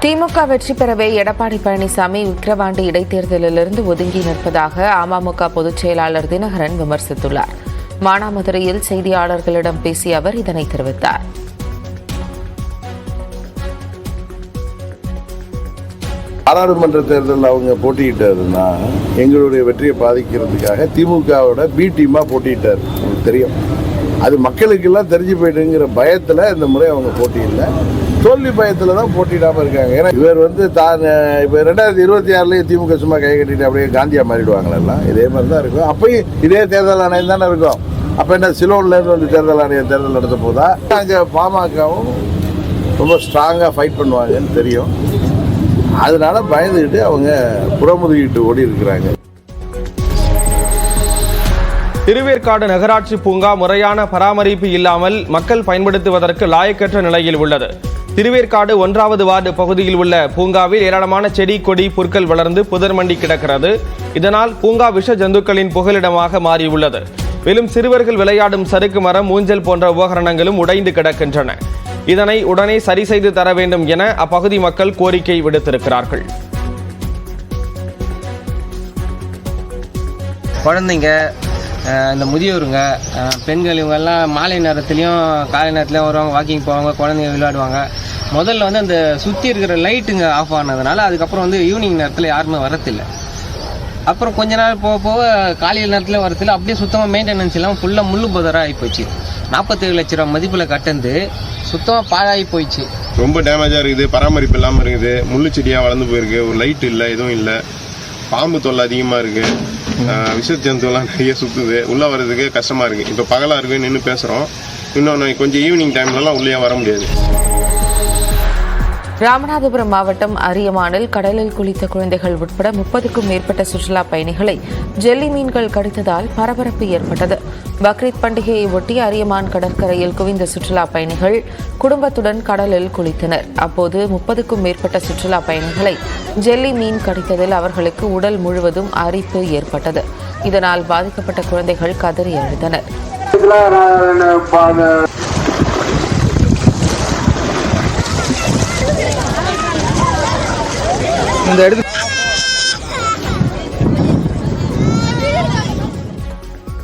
திமுக வெற்றி பெறவே எடப்பாடி பழனிசாமி விக்கிரவாண்டி இடைத்தேர்தலிலிருந்து ஒதுங்கி நிற்பதாக அமமுக பொதுச் செயலாளர் தினகரன் விமர்சித்துள்ளார். மானாமதுரையில் செய்தியாளர்களிடம் பேசிய அவர் இதனை தெரிவித்தார். பாராளுமன்ற தேர்தலில் அவங்க போட்டியிட்டாருன்னா எங்களுடைய வெற்றியை பாதிக்கிறதுக்காக திமுகவோட பி டீமா போட்டியிட்டார். உங்களுக்கு தெரியும், அது மக்களுக்கெல்லாம் தெரிஞ்சு போயிடுங்கிற பயத்தில் இந்த முறை அவங்க போட்டியில்லை, தோல்வி பயத்தில் தான் போட்டியிடாமல் இருக்காங்க. ஏன்னா இவர் தான் இப்போ 2026 திமுக சும்மா கை கட்டிட்டு அப்படியே காந்தியா மாறிடுவாங்களெல்லாம், இதே மாதிரி தான் இருக்கும். அப்பயும் இதே தேர்தல் ஆணையம் தானே இருக்கும். அப்போ என்ன சிலோன்லேருந்து வந்து தேர்தல் ஆணையம் தேர்தல் நடத்த போதா? அங்கே பாமகவும் ரொம்ப ஸ்ட்ராங்காக ஃபைட் பண்ணுவாங்கன்னு தெரியும். அதனால பயந்துக்கிட்டு அவங்க புறமுதுகிட்டு ஓடி இருக்கிறாங்க. திருவேற்காடு நகராட்சி பூங்கா முறையான பராமரிப்பு இல்லாமல் மக்கள் பயன்படுத்துவதற்கு லாயக்கற்ற நிலையில் உள்ளது. திருவேற்காடு 1வது வார்டு பகுதியில் உள்ள பூங்காவில் ஏராளமான செடி கொடி புற்கள் வளர்ந்து புதர்மண்டி கிடக்கிறது. இதனால் பூங்கா விஷ ஜந்துக்களின் புகலிடமாக மாறியுள்ளது. மேலும் சிறுவர்கள் விளையாடும் சறுக்கு மரம், ஊஞ்சல் போன்ற உபகரணங்களும் உடைந்து கிடக்கின்றன. இதனை உடனே சரி செய்து தர வேண்டும் என அப்பகுதி மக்கள் கோரிக்கை விடுத்திருக்கிறார்கள். குழந்தைங்க, இந்த முதியோருங்க, பெண்கள் இவங்கெல்லாம் மாலை நேரத்துலையும் காலை நேரத்துலையும் வருவாங்க, வாக்கிங் போவாங்க, குழந்தைங்க விளையாடுவாங்க. முதல்ல அந்த சுற்றி இருக்கிற லைட்டுங்க ஆஃப் ஆனதுனால அதுக்கப்புறம் ஈவினிங் நேரத்தில் யாருமே வரதில்லை. அப்புறம் கொஞ்ச நாள் போக போக காலையில் நேரத்தில் வரதில்லை. அப்படியே சுத்தமாக மெயின்டெனன்ஸ் இல்லாமல் ஃபுல்லாக முள்ளு புதராக ஆகி போச்சு. 47 லட்ச ரூபா மதிப்பில் கட்டந்து சுத்தமாக பாழாகி போயிடுச்சு. ரொம்ப டேமேஜாக இருக்குது, பராமரிப்பு இல்லாமல் இருக்குது, முள்ளு செடியாக வளர்ந்து போயிருக்கு, ஒரு லைட் இல்லை, எதுவும் இல்லை, பாம்பு தொல்லை அதிகமாக இருக்குது, விஷ ஜந்துலாம் நிறைய சுற்றுது, உள்ளே வர்றதுக்கு கஷ்டமாக இருக்குது. இப்போ பகலாக இருக்குது, நின்று பேசுகிறோம். இன்னொன்று கொஞ்சம் ஈவினிங் டைம்லலாம் உள்ளே வர முடியாது. ராமநாதபுரம் மாவட்டம் அரியமானில் கடலில் குளித்த குழந்தைகள் உட்பட 30க்கும் மேற்பட்ட சுற்றுலா பயணிகளை ஜெல்லி மீன்கள் கடித்ததால் பரபரப்பு ஏற்பட்டது. பக்ரீத் பண்டிகையை ஒட்டி அரியமான் கடற்கரையில் குவிந்த சுற்றுலா பயணிகள் குடும்பத்துடன் கடலில் குளித்தனர். அப்போது 30க்கும் மேற்பட்ட சுற்றுலா பயணிகளை ஜெல்லி மீன் கடித்ததில் அவர்களுக்கு உடல் முழுவதும் அரிப்பு ஏற்பட்டது. இதனால் பாதிக்கப்பட்ட குழந்தைகள் கதறி அழுதனர்.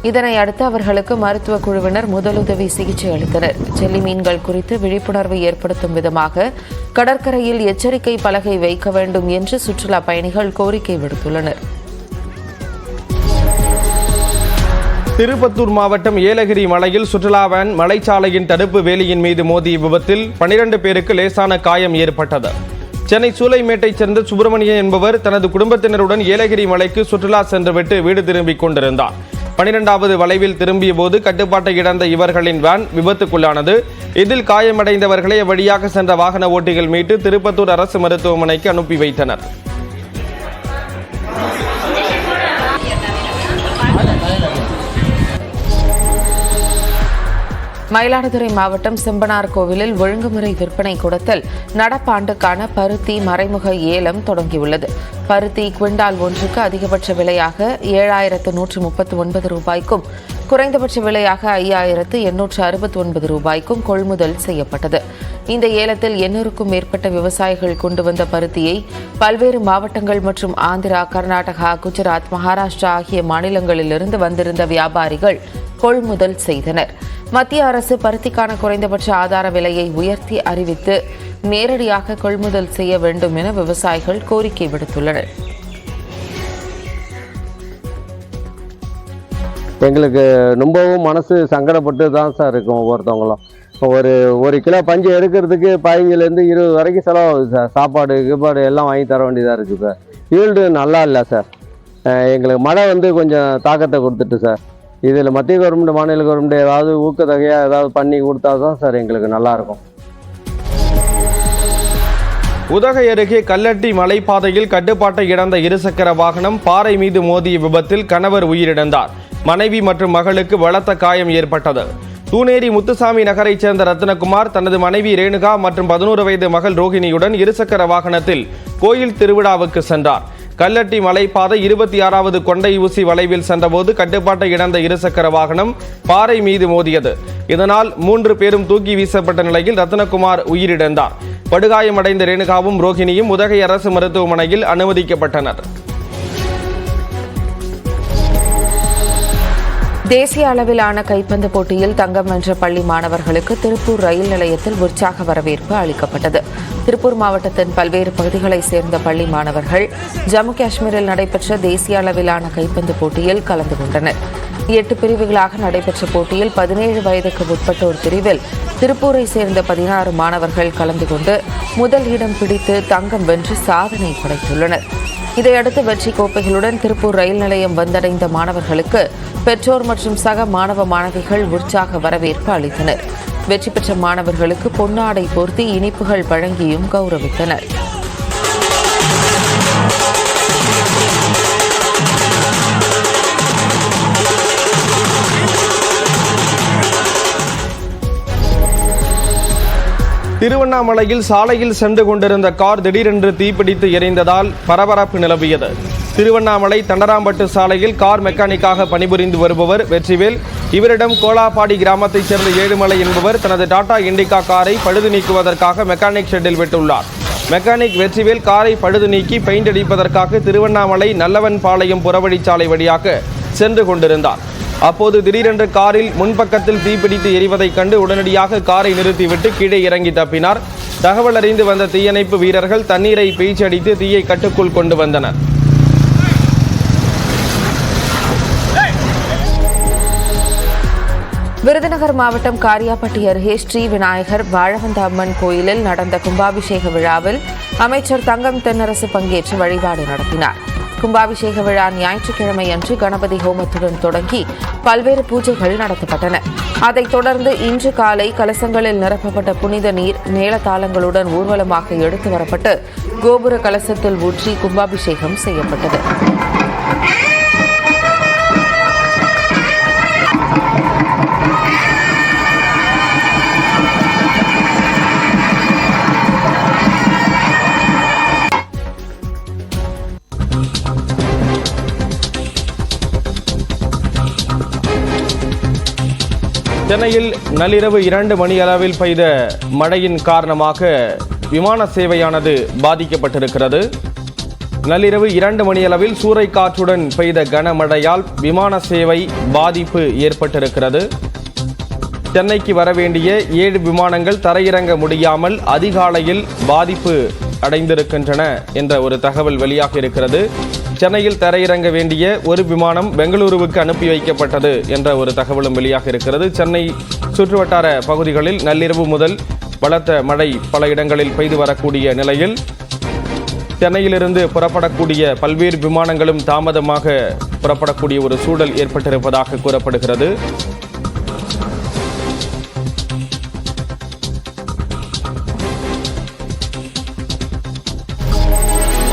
இதனை அடுத்து அவர்களுக்கு மருத்துவ குழுவினர் முதலுதவி சிகிச்சை அளித்தனர். ஜெல்லி மீன்கள் குறித்து விழிப்புணர்வு ஏற்படுத்தும் விதமாக கடற்கரையில் எச்சரிக்கை பலகை வைக்க வேண்டும் என்று சுற்றுலா பயணிகள் கோரிக்கை விடுத்துள்ளனர். திருப்பத்தூர் மாவட்டம் ஏலகிரி மலையில் சுற்றுலா வேன் மலைச்சாலையின் தடுப்பு வேலியின் மீது மோதிய விபத்தில் 12 பேருக்கு லேசான காயம் ஏற்பட்டது. சென்னை சூளைமேட்டைச் சேர்ந்த சுப்பிரமணியன் என்பவர் தனது குடும்பத்தினருடன் ஏலகிரி மலைக்கு சுற்றுலா சென்றுவிட்டு வீடு திரும்பிக் கொண்டிருந்தார். 12வது வளைவில் திரும்பிய போது கட்டுப்பாட்டை இழந்த இவர்களின் வேன் விபத்துக்குள்ளானது. இதில் காயமடைந்தவர்களை வழியாக சென்ற வாகன ஓட்டிகள் மீட்டு திருப்பத்தூர் அரசு மருத்துவமனைக்கு அனுப்பி வைத்தனர். மயிலாடுதுறை மாவட்டம் செம்பனார் கோவிலில் ஒழுங்குமுறை விற்பனை கூடத்தில் நடப்பாண்டுக்கான பருத்தி மறைமுக ஏலம் தொடங்கியுள்ளது. பருத்தி குவிண்டால் ஒன்றுக்கு அதிகபட்ச விலையாக 7,139 ரூபாய்க்கும் குறைந்தபட்ச விலையாக 5,869 ரூபாய்க்கும் கொள்முதல் செய்யப்பட்டது. இந்த ஏலத்தில் 800க்கும் மேற்பட்ட விவசாயிகள் கொண்டு வந்த பருத்தியை பல்வேறு மாவட்டங்கள் மற்றும் ஆந்திரா, கர்நாடகா, குஜராத், மகாராஷ்டிரா ஆகிய மாநிலங்களிலிருந்து வந்திருந்த வியாபாரிகள் கொள்முதல் செய்தனர். மத்திய அரசு பருத்திக்கான குறைந்தபட்ச ஆதார விலையை உயர்த்தி அறிவித்து நேரடியாக கொள்முதல் செய்ய வேண்டும் என விவசாயிகள் கோரிக்கை விடுத்துள்ளனர். எங்களுக்கு ரொம்பவும் மனசு சங்கடப்பட்டு தான் சார் இருக்கும். ஒவ்வொருத்தவங்களும் ஒரு கிலோ பஞ்சு எடுக்கிறதுக்கு 15லேருந்து 20 வரைக்கும் செலவாகுது சார். சாப்பாடு கீப்பாடு எல்லாம் வாங்கி தர வேண்டியதாக இருக்குது சார். ஈல்டு நல்லா இல்லை சார். எங்களுக்கு மழை கொஞ்சம் தாக்கத்தை கொடுத்துட்டு சார். இதில் மத்திய கவர்மெண்ட், மாநில கவர்மெண்ட் ஏதாவது ஊக்கத்தொகையாக ஏதாவது பண்ணி கொடுத்தா தான் சார் எங்களுக்கு நல்லாயிருக்கும். உதகை அருகே கல்லட்டி மலைப்பாதையில் கட்டுப்பாட்டை இழந்த இருசக்கர வாகனம் பாறை மீது மோதிய விபத்தில் கணவர் உயிரிழந்தார். மனைவி மற்றும் மகளுக்கு பலத்த காயம் ஏற்பட்டது. தூணேரி முத்துசாமி நகரைச் சேர்ந்த ரத்னகுமார் தனது மனைவி ரேணுகா மற்றும் 11 வயது மகள் ரோஹிணியுடன் இருசக்கர வாகனத்தில் கோயில் திருவிழாவுக்கு சென்றார். கல்லட்டி மலைப்பாதை 26வது கொண்டை ஊசி வளைவில் சென்றபோது கட்டுப்பாட்டை இழந்த இருசக்கர வாகனம் பாறை மீது மோதியது. இதனால் 3 பேரும் தூக்கி வீசப்பட்ட நிலையில் ரத்னகுமார் உயிரிழந்தார். படுகாயமடைந்த ரேணுகாவும் ரோஹிணியும் உதகை அரசு மருத்துவமனையில் அனுமதிக்கப்பட்டனர். தேசிய அளவிலான கைப்பந்து போட்டியில் தங்கம் வென்ற பள்ளி மாணவர்களுக்கு திருப்பூர் ரயில் நிலையத்தில் உற்சாக வரவேற்பு அளிக்கப்பட்டது. திருப்பூர் மாவட்டத்தின் பல்வேறு பகுதிகளைச் சேர்ந்த பள்ளி மாணவர்கள் ஜம்மு காஷ்மீரில் நடைபெற்ற தேசிய அளவிலான கைப்பந்து போட்டியில் கலந்து கொண்டனர். 8 பிரிவுகளாக நடைபெற்ற போட்டியில் 17 வயதுக்கு உட்பட்டோர் பிரிவில் திருப்பூரை சேர்ந்த 16 மாணவர்கள் கலந்து கொண்டு முதல் இடம் பிடித்து தங்கம் வென்று சாதனை படைத்துள்ளனர். இதையடுத்து வெற்றி கோப்பைகளுடன் திருப்பூர் ரயில் நிலையம் வந்தடைந்த மாணவர்களுக்கு பெற்றோர் மற்றும் சக மாணவ மாணவிகள் உற்சாக வரவேற்பு அளித்தனர். வெற்றி பெற்ற மாணவர்களுக்கு பொன்னாடை போர்த்தி இனிப்புகள் வழங்கியும் கௌரவித்தனர். திருவண்ணாமலையில் சாலையில் சென்று கொண்டிருந்த கார் திடீரென்று தீப்பிடித்து எரிந்ததால் பரபரப்பு நிலவியது. திருவண்ணாமலை தண்டராம்பட்டு சாலையில் கார் மெக்கானிக்காக பணிபுரிந்து வருபவர் வெற்றிவேல். இவரிடம் கோலாப்பாடி கிராமத்தைச் சேர்ந்த ஏழுமலை என்பவர் தனது டாடா இண்டிகா காரை பழுது நீக்குவதற்காக மெக்கானிக் ஷெட்டில் விட்டுள்ளார். மெக்கானிக் வெற்றிவேல் காரை பழுது நீக்கி பெயிண்ட் அடிப்பதற்காக திருவண்ணாமலை நல்லவன்பாளையம் புறவழிச்சாலை வழியாக சென்று கொண்டிருந்தார். அப்போது திடீரென்று காரில் முன்பக்கத்தில் தீப்பிடித்து எரிவதைக் கண்டு உடனடியாக காரை நிறுத்திவிட்டு கீழே இறங்கி தப்பினார். தகவல் அறிந்து வந்த தீயணைப்பு வீரர்கள் தண்ணீரை பீய்ச்சடித்து தீயை கட்டுக்குள் கொண்டு வந்தனர். விருதுநகர் மாவட்டம் காரியாபட்டி அருகே ஸ்ரீ விநாயகர் வாழவந்த அம்மன் கோயிலில் நடந்த கும்பாபிஷேக விழாவில் அமைச்சர் தங்கம் தென்னரசு பங்கேற்று வழிபாடு நடத்தினார். கும்பாபிஷேக விழா ஞாயிற்றுக்கிழமை அன்று கணபதி ஹோமத்துடன் தொடங்கி பல்வேறு பூஜைகள் நடத்தப்பட்டன. அதைத் தொடர்ந்து இன்று காலை கலசங்களில் நிரப்பப்பட்ட புனித நீர் மேளதாளங்களுடன் ஊர்வலமாக எடுத்து வரப்பட்டு கோபுர கலசத்தில் ஊற்றி கும்பாபிஷேகம் செய்யப்பட்டது. சென்னையில் நள்ளிரவு 2 மணி அளவில் பெய்த மழையின் காரணமாக விமான சேவையானது பாதிக்கப்பட்டிருக்கிறது. நள்ளிரவு 2 மணி அளவில் சூறைக்காற்றுடன் பெய்த கனமழையால் விமான சேவை பாதிப்பு ஏற்பட்டிருக்கிறது. சென்னைக்கு வரவேண்டிய 7 விமானங்கள் தரையிறங்க முடியாமல் அதிகாலையில் பாதிப்பு அடைந்திருக்கின்றன என்ற ஒரு தகவல் வெளியாக இருக்கிறது. சென்னையில் தரையிறங்க வேண்டிய ஒரு விமானம் பெங்களூருவுக்கு அனுப்பி வைக்கப்பட்டது என்ற ஒரு தகவலும் வெளியாக இருக்கிறது. சென்னை சுற்றுவட்டார பகுதிகளில் நள்ளிரவு முதல் பலத்த மழை பல இடங்களில் பெய்து வரக்கூடிய நிலையில் சென்னையிலிருந்து புறப்படக்கூடிய பல்வேறு விமானங்களும் தாமதமாக புறப்படக்கூடிய ஒரு சூழல் ஏற்பட்டிருப்பதாக கூறப்படுகிறது.